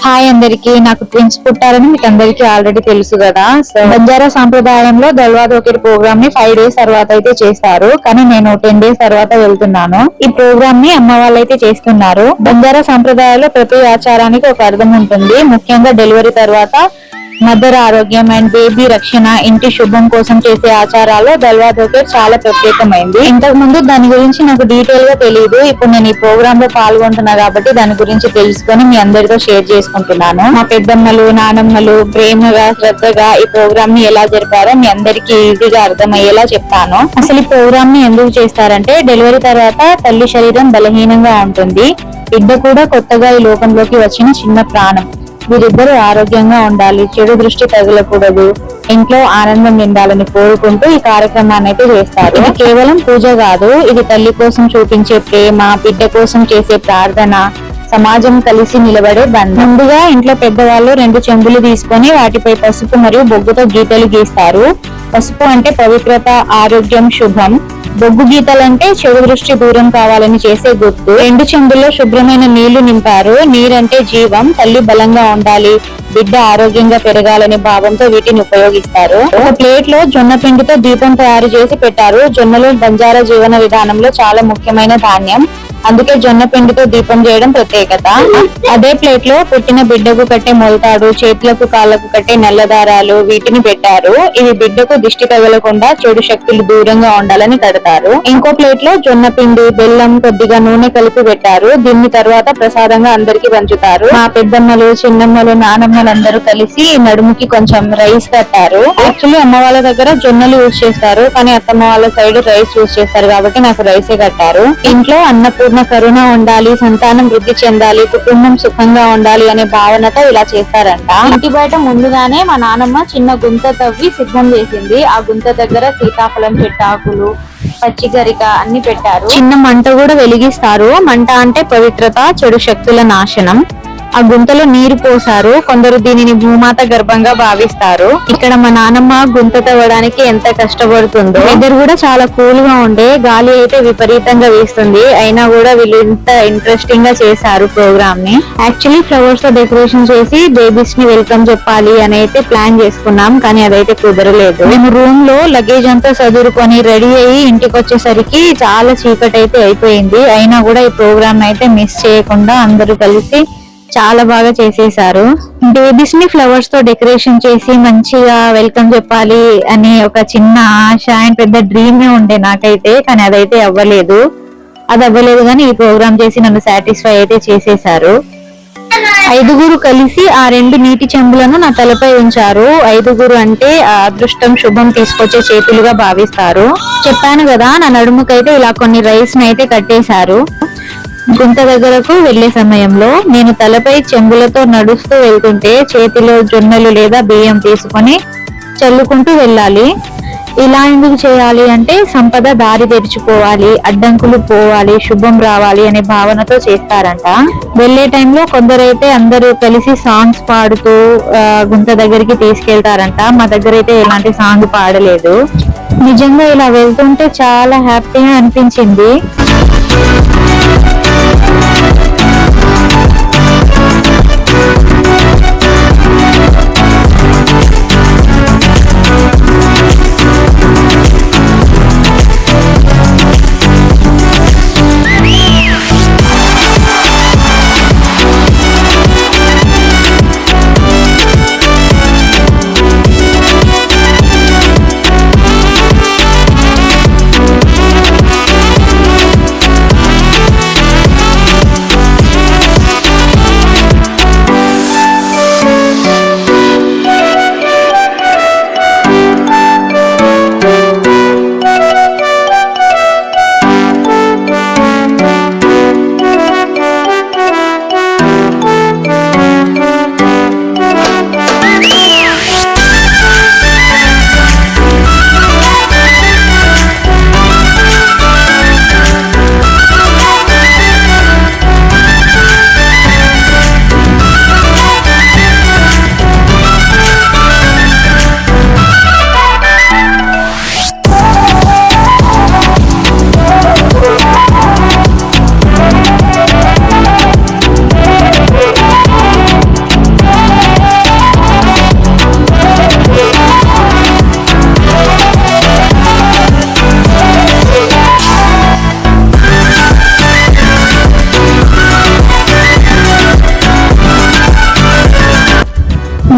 Hi అందరికి. నాకు twins పుట్టారని మీకు అందరికి ఆల్రెడీ తెలుసు కదా. సో బంజారా సాంప్రదాయంలో దల్వా ధోకేర్ ప్రోగ్రామ్ ని 5 days తర్వాత అయితే చేస్తారు, కానీ నేను 10 days తర్వాత వెళ్తున్నాను. ఈ ప్రోగ్రామ్ ని అమ్మ వాళ్ళైతే చేస్తున్నారు. బంజారా సాంప్రదాయాల్లో ప్రతి ఆచారానికి ఒక అర్థం ఉంటుంది. ముఖ్యంగా డెలివరీ తర్వాత మదర్ ఆరోగ్యం అండ్ బేబీ రక్షణ, ఇంటి శుభం కోసం చేసే ఆచారాల్లో దల్వా ధోకేర్ చాలా ప్రత్యేకమైంది. ఇంతకు ముందు దాని గురించి నాకు డీటెయిల్ గా తెలియదు. ఇప్పుడు నేను ఈ ప్రోగ్రామ్ లో పాల్గొంటున్నా కాబట్టి దాని గురించి తెలుసుకొని మీ అందరితో షేర్ చేసుకుంటున్నాను. మా పెద్దమ్మలు నానమ్మలు ప్రేమగా శ్రద్ధగా ఈ ప్రోగ్రామ్ ని ఎలా జరిపారో మీ అందరికి ఈజీగా అర్థమయ్యేలా చెప్తాను. అసలు ఈ ప్రోగ్రామ్ ని ఎందుకు చేస్తారంటే, డెలివరీ తర్వాత తల్లి శరీరం బలహీనంగా ఉంటుంది. బిడ్డ కూడా కొత్తగా ఈ లోకంలోకి వచ్చిన చిన్న ప్రాణం. వీరిద్దరూ ఆరోగ్యంగా ఉండాలి, చెడు దృష్టి తగలకూడదు, ఇంట్లో ఆనందం నిండాలని కోరుకుంటూ ఈ కార్యక్రమాన్ని అయితే చేస్తారు. ఇది కేవలం పూజ కాదు, ఇది తల్లి కోసం చూపించే ప్రేమ, బిడ్డ కోసం చేసే ప్రార్థన, సమాజం కలిసి నిలబడే బంధం. ముందుగా ఇంట్లో పెద్దవాళ్ళు 2 చెంబులు తీసుకొని వాటిపై పసుపు మరియు బొగ్గుతో గీతలు గీస్తారు. పసుపు అంటే పవిత్రత, ఆరోగ్యం, శుభం. బొగ్గు గీతలంటే చెడు దృష్టి దూరం కావాలని చేసే గుర్తు. 2 చెంబుల్లో శుభ్రమైన నీళ్లు నింపారు. నీరంటే జీవం, తల్లి బలంగా ఉండాలి, బిడ్డ ఆరోగ్యంగా పెరగాలనే భావంతో వీటిని ఉపయోగిస్తారు. ఒక ప్లేట్ లో జొన్న పిండితో దీపం తయారు చేసి పెట్టారు. జొన్నలు బంజారా జీవన విధానంలో చాలా ముఖ్యమైన ధాన్యం, అందుకే జొన్న పిండితో దీపం చేయడం ప్రత్యేకత. అదే ప్లేట్ లో పుట్టిన బిడ్డకు కట్టే మొలతాడు, చేతులకు కాళ్ళకు కట్టే నల్లదారాలు, వీటిని పెట్టారు. ఇవి బిడ్డకు దిష్టి తగలకుండా చెడు శక్తులు దూరంగా ఉండాలని కడతారు. ఇంకో ప్లేట్ లో జొన్న పిండి, బెల్లం, కొద్దిగా నూనె కలిపి పెట్టారు. దీన్ని తర్వాత ప్రసాదంగా అందరికి పంచుతారు. మా పెద్దమ్మలు, చిన్నమ్మలు, నానమ్మలు అందరూ కలిసి నడుముకి కొంచెం రైస్ కట్టారు. యాక్చువల్లీ అమ్మ వాళ్ళ దగ్గర జొన్నలు యూజ్ చేస్తారు, కానీ అత్తమ్మ వాళ్ళ సైడ్ రైస్ యూజ్ చేస్తారు కాబట్టి నాకు రైసే కట్టారు. ఇంట్లో అన్నపూర్ణ కరుణ ఉండాలి, సంతానం వృద్ధి చెందాలి, కుటుంబం సుఖంగా ఉండాలి అనే భావనతో ఇలా చేస్తారంట. ఇంటి బయట ముందుగానే మా నానమ్మ చిన్న గుంత తవ్వి సిద్ధం చేసింది. ఆ గుంత దగ్గర సీతాఫలం చెట్టాకులు, పచ్చిగరిక అన్ని పెట్టారు. చిన్న మంట కూడా వెలిగిస్తారు. మంట అంటే పవిత్రత, చెడు శక్తుల నాశనం. ఆ గుంతలో నీరు పోసారు. కొందరు దీనిని భూమాత గర్భంగా భావిస్తారు. ఇక్కడ మా నానమ్మ గుంత తవ్వడానికి ఎంత కష్టపడుతుందో. వెదర్ కూడా చాలా కూల్ గా ఉండే, గాలి అయితే విపరీతంగా వీస్తుంది. అయినా కూడా వీళ్ళు ఇంత ఇంట్రెస్టింగ్ గా చేశారు ప్రోగ్రామ్ ని. యాక్చువల్లీ ఫ్లవర్స్ తో డెకరేషన్ చేసి బేబీస్ ని వెల్కమ్ చెప్పాలి అని అయితే ప్లాన్ చేసుకున్నాం, కానీ అదైతే కుదరలేదు. మేము రూమ్ లో లగేజ్ అంతా చదువుకొని రెడీ అయ్యి ఇంటికి వచ్చేసరికి చాలా చీకటి అయితే అయిపోయింది. అయినా కూడా ఈ ప్రోగ్రామ్ అయితే మిస్ చేయకుండా అందరూ కలిసి చాలా బాగా చేసేసారు. బేబీస్ ని ఫ్లవర్స్ తో డెకరేషన్ చేసి మంచిగా వెల్కమ్ చెప్పాలి అని ఒక చిన్న ఆశ అండ్ పెద్ద డ్రీమ్ ఉండే నాకైతే, కానీ అదైతే అవ్వలేదు. కానీ ఈ ప్రోగ్రామ్ చేసి నన్ను సాటిస్ఫై అయితే చేసేసారు. 5 కలిసి ఆ 2 నీటి చెంబులను నా తలపై ఉంచారు. 5 అంటే అదృష్టం, శుభం తీసుకొచ్చే చేతులుగా భావిస్తారు. చెప్పాను కదా, నా నడుముకైతే ఇలా కొన్ని రైస్ ని అయితే కట్టేశారు. గుంత దగ్గరకు వెళ్లే సమయంలో నేను తలపై చెంబులతో నడుస్తూ వెళ్తుంటే చేతిలో జొన్నలు లేదా బియ్యం తీసుకొని చల్లుకుంటూ వెళ్ళాలి. ఇలా ఎందుకు చేయాలి అంటే, సంపద దారి తెరుచుకోవాలి, అడ్డంకులు పోవాలి, శుభం రావాలి అనే భావనతో చేస్తారంట. వెళ్లే టైంలో కొందరైతే అందరూ కలిసి సాంగ్స్ పాడుతూ గుంత దగ్గరికి తీసుకెళ్తారంట. మా దగ్గర అయితే ఎలాంటి సాంగ్ పాడలేదు. నిజంగా ఇలా వెళ్తుంటే చాలా హ్యాపీగా అనిపించింది.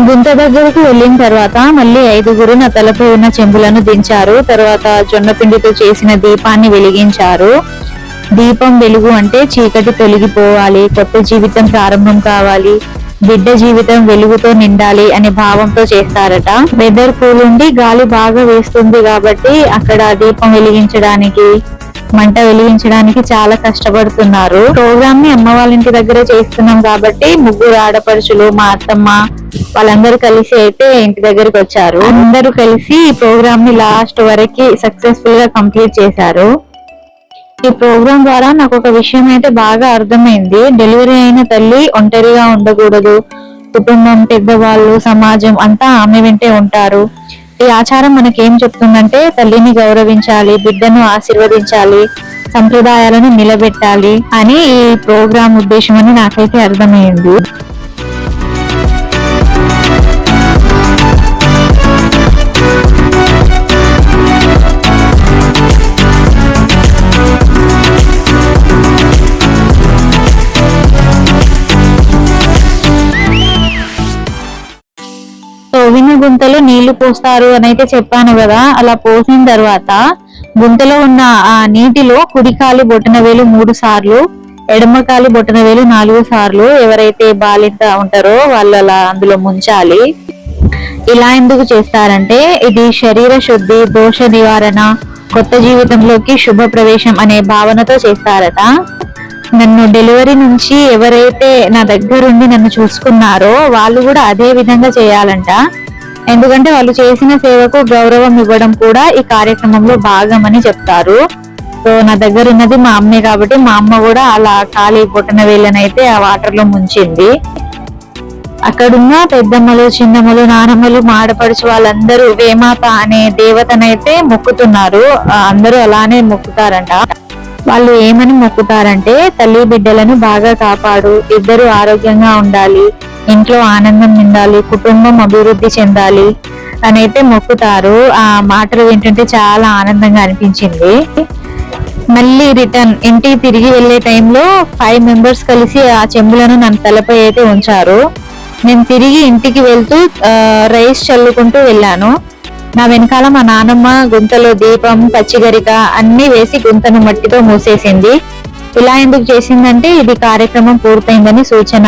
గుంత దగ్గరకు వెళ్ళిన తర్వాత మళ్ళీ 5గురు నా తలపై ఉన్న చెంబులను దించారు. తర్వాత జొన్న పిండితో చేసిన దీపాన్ని వెలిగించారు. దీపం వెలుగు అంటే చీకటి తొలగిపోవాలి, కొత్త జీవితం ప్రారంభం కావాలి, బిడ్డ జీవితం వెలుగుతో నిండాలి అనే భావంతో చేస్తారట. వెదర్ కూల్ ఉండి గాలి బాగా వేస్తుంది కాబట్టి అక్కడ దీపం వెలిగించడానికి, మంట వెలిగించడానికి చాలా కష్టపడుతున్నారు. ప్రోగ్రామ్ ని అమ్మ వాళ్ళ ఇంటి దగ్గర చేస్తున్నాం కాబట్టి 3 ఆడపడుచులు, మా అత్తమ్మ వాళ్ళందరూ కలిసి అయితే ఇంటి దగ్గరికి వచ్చారు. అందరూ కలిసి ఈ ప్రోగ్రామ్ ని లాస్ట్ వరకు సక్సెస్ఫుల్ గా కంప్లీట్ చేశారు. ఈ ప్రోగ్రాం ద్వారా నాకు ఒక విషయం అయితే బాగా అర్థమైంది. డెలివరీ అయిన తల్లి ఒంటరిగా ఉండకూడదు. కుటుంబం, పెద్దవాళ్ళు, సమాజం అంతా ఆమె వెంటే ఉంటారు. ఈ ఆచారం మనకేం చెప్తుందంటే తల్లిని గౌరవించాలి, బిడ్డను ఆశీర్వదించాలి, సంప్రదాయాలను నిలబెట్టాలి అని ఈ ప్రోగ్రాం ఉద్దేశం అని నాకైతే అర్థమైంది. తవ్విన గుంతలో నీళ్లు పోస్తారు అని అయితే చెప్పాను కదా. అలా పోసిన తర్వాత గుంతలో ఉన్న ఆ నీటిలో కుడికాలి బొటనవేలు 3 సార్లు, ఎడమకాలి బొటనవేలు 4 సార్లు ఎవరైతే బాలింత ఉంటారో వాళ్ళు అలా అందులో ముంచాలి. ఇలా ఎందుకు చేస్తారంటే ఇది శరీర శుద్ధి, దోష నివారణ, కొత్త జీవితంలోకి శుభ ప్రవేశం అనే భావనతో చేస్తారట. నన్ను డెలివరీ నుంచి ఎవరైతే నా దగ్గరుండి నన్ను చూసుకున్నారో వాళ్ళు కూడా అదే విధంగా చేయాలంట. ఎందుకంటే వాళ్ళు చేసిన సేవకు గౌరవం ఇవ్వడం కూడా ఈ కార్యక్రమంలో భాగమని చెప్తారు. సో నా దగ్గర ఉన్నది మా అమ్మే కాబట్టి మా అమ్మ కూడా అలా ఖాళీ బొటన వేళ్ళనైతే ఆ వాటర్ లో ముంచింది. అక్కడున్న పెద్దమ్మలు, చిన్నమ్మలు, నానమ్మలు, మాడపడుచు వాళ్ళందరూ వేమాత అనే దేవతనైతే మొక్కుతున్నారు. అందరూ అలానే మొక్కుతారంట. వాళ్ళు ఏమని మొక్కుతారంటే తల్లి బిడ్డలను బాగా కాపాడు, ఇద్దరు ఆరోగ్యంగా ఉండాలి, ఇంట్లో ఆనందం నిండాలి, కుటుంబం అభివృద్ధి చెందాలి అని అయితే మొక్కుతారు. ఆ మాటలు వింటుంటే చాలా ఆనందంగా అనిపించింది. మళ్ళీ రిటర్న్ ఇంటికి తిరిగి వెళ్లే టైంలో 5 మెంబర్స్ కలిసి ఆ చెంబులను నన్ను తలపై అయితే ఉంచారు. నేను తిరిగి ఇంటికి వెళ్తూ రైస్ చల్లుకుంటూ వెళ్ళాను. నా వెనకాల మా నానమ్మ గుంతలో దీపం, పచ్చిగరిక అన్ని వేసి గుంతను మట్టితో మూసేసింది. ఇలా ఎందుకు చేసిందంటే ఇది కార్యక్రమం పూర్తయిందని సూచన.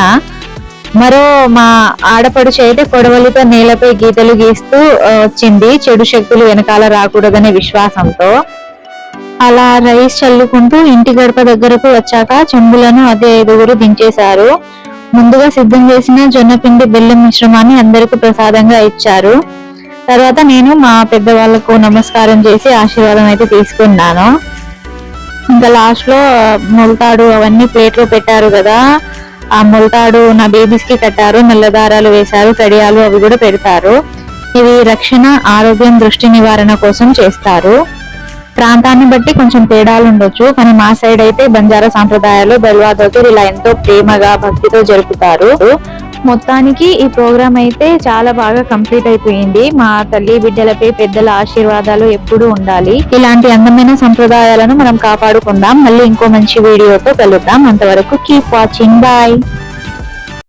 మరో మా ఆడపడుచు అయితే కొడవలితో నేలపై గీతలు గీస్తూ వచ్చింది, చెడు శక్తులు వెనకాల రాకూడదనే విశ్వాసంతో. అలా రైస్ చల్లుకుంటూ ఇంటి గడప దగ్గరకు వచ్చాక చెంబులను అదే 5గురు దించేశారు. ముందుగా సిద్ధం చేసిన జొన్నపిండి బెల్లం మిశ్రమాన్ని అందరికి ప్రసాదంగా ఇచ్చారు. తర్వాత నేను మా పెద్దవాళ్ళకు నమస్కారం చేసి ఆశీర్వాదం అయితే తీసుకున్నాను. ఇంకా లాస్ట్ లో మొలతాడు అవన్నీ ప్లేట్ లో పెట్టారు కదా, ఆ మొలతాడు నా బేబీస్ కి కట్టారు, నల్లదారాలు వేశారు, కడియాలు అవి కూడా పెడతారు. ఇవి రక్షణ, ఆరోగ్యం, దృష్టి నివారణ కోసం చేస్తారు. ప్రాంతాన్ని బట్టి కొంచెం తేడాలు ఉండొచ్చు, కానీ మా సైడ్ అయితే బంజారా సాంప్రదాయాలు దల్వాదోకి ఇలా ఎంతో ప్రేమగా భక్తితో జరుపుతారు. మొత్తానికి ఈ ప్రోగ్రామ్ అయితే చాలా బాగా కంప్లీట్ అయిపోయింది. మా తల్లి బిడ్డలపై పెద్దల ఆశీర్వాదాలు ఎప్పుడూ ఉండాలి. ఇలాంటి అందమైన సంప్రదాయాలను మనం కాపాడుకుందాం. మళ్ళీ ఇంకో మంచి వీడియోతో కలుద్దాం. అంతవరకు కీప్ వాచింగ్. బాయ్.